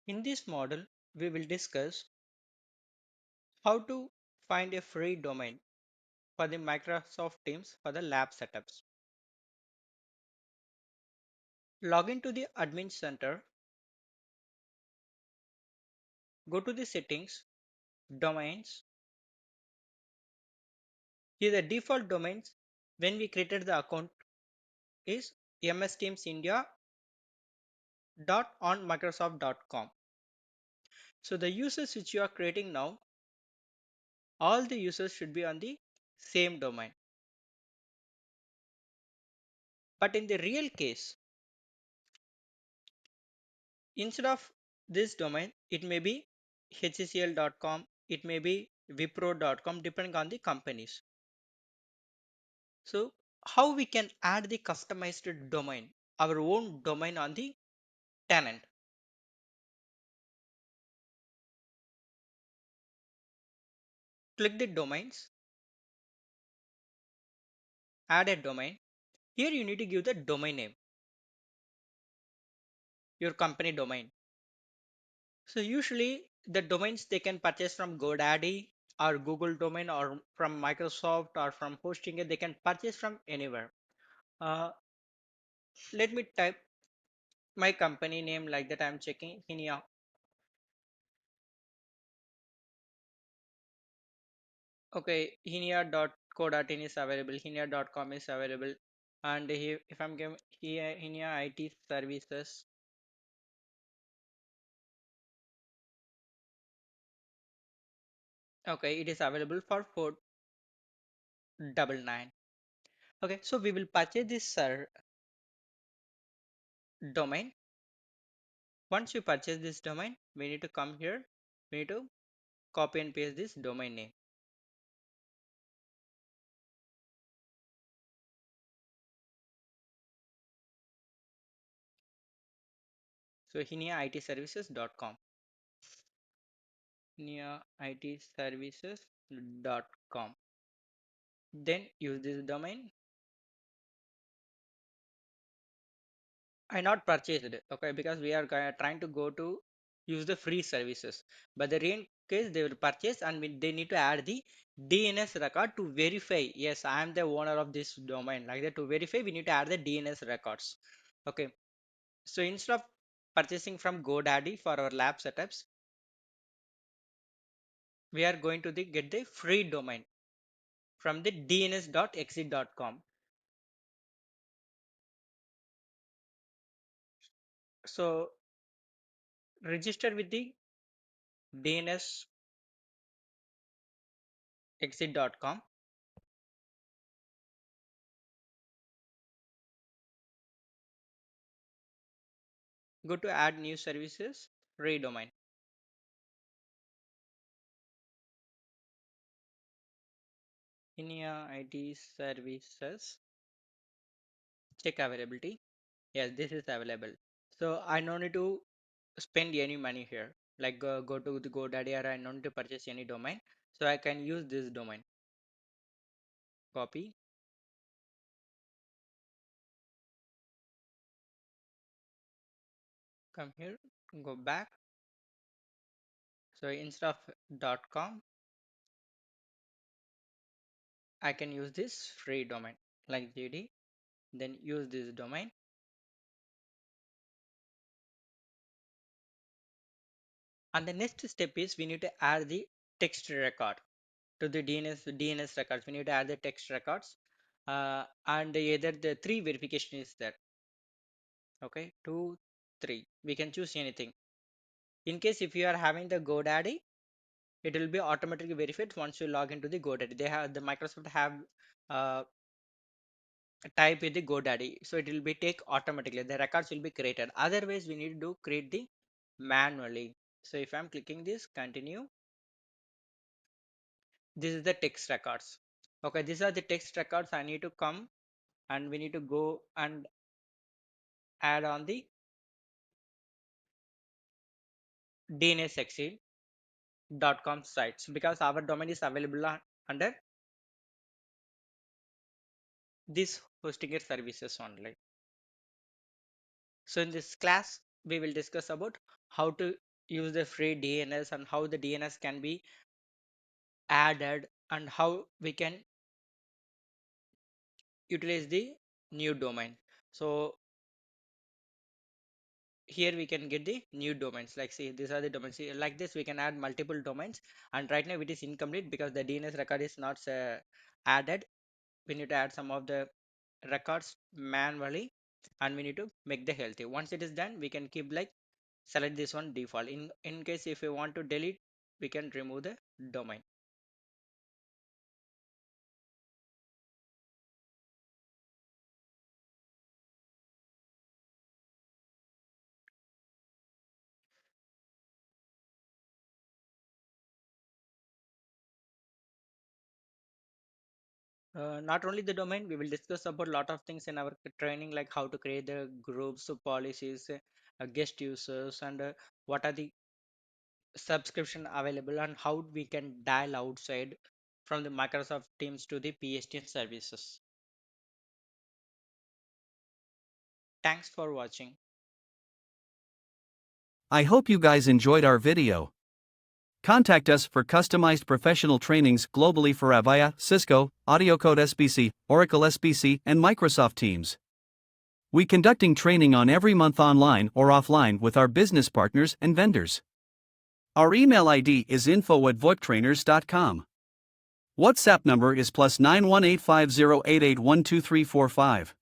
In this model, we will discuss how to find a free domain for the Microsoft Teams for the lab setups. Log into the Admin Center, go to the settings, domains. Here the default domains when we created the account is msteamsindia.onmicrosoft.com. So the users which you are creating now, all the users should be on the same domain. But in the real case, instead of this domain, it may be hcl.com, it may be wipro.com depending on the companies. So how we can add the customized domain, our own domain on the tenant? Click the domains, add a domain. Here you need to give the domain name, your company domain. So usually the domains they can purchase from GoDaddy or Google domain or from Microsoft or from Hosting, they can purchase from anywhere. Uh, Let me type my company name like that. I'm checking Hinia. Okay, Hinia.co.in is available, Hinia.com is available, and here if I'm giving here Hinia IT services, okay, it is available for 499. Okay, so we will purchase this domain. Once you purchase this domain, we need to come here, we need to copy and paste this domain name. So hiniaitservices.com, hiniaitservices.com. Then use this domain. I not purchased it, okay, because we are trying to go to use the free services. But the real case they will purchase and they need to add the DNS record to verify. Yes, I am the owner of this domain. Like that to verify, we need to add the DNS records. Okay, so instead of purchasing from GoDaddy for our lab setups, we are going to get the free domain from the dns.exit.com. So register with the dnsexit.com. Go to add new services, free domain. Inia IT services, check availability. Yes, this is available. So I no need to spend any money here. Like go to the GoDaddy or I don't need to purchase any domain. So I can use this domain. Copy, come here, go back. So instead of .com, I can use this free domain like GD. Then use this domain. And the next step is we need to add the text record to the DNS records. We need to add the text records, and either the three verification is there. Okay, 2, 3. We can choose anything. In case if you are having the GoDaddy, it will be automatically verified once you log into the GoDaddy. They have the Microsoft have uh, type with the GoDaddy, so it will be take automatically. The records will be created. Otherwise, we need to create the manually. So if I'm clicking this, continue. This is the text records. Okay, these are the text records. I need to come and we need to go and add on the dnsexit.com sites because our domain is available under this hosting services only. So in this class, we will discuss about how to use the free DNS and how the DNS can be added and how we can utilize the new domain. So here we can get the new domains, like see these are the domains. See, like this we can add multiple domains, and right now it is incomplete because the DNS record is not added. We need to add some of the records manually, and we need to make the healthy. Once it is done, we can keep like select this one default. In case if we want to delete, we can remove the domain. Not only the domain, we will discuss about a lot of things in our training, like how to create the groups, policies, guest users, and what are the subscription available, and how we can dial outside from the Microsoft Teams to the PSTN services. Thanks for watching. I hope you guys enjoyed our video. Contact us for customized professional trainings globally for Avaya, Cisco, AudioCode SBC, Oracle SBC, and Microsoft Teams. We conducting training on every month online or offline with our business partners and vendors. Our email ID is info@voiptrainers.com. WhatsApp number is +918508812345.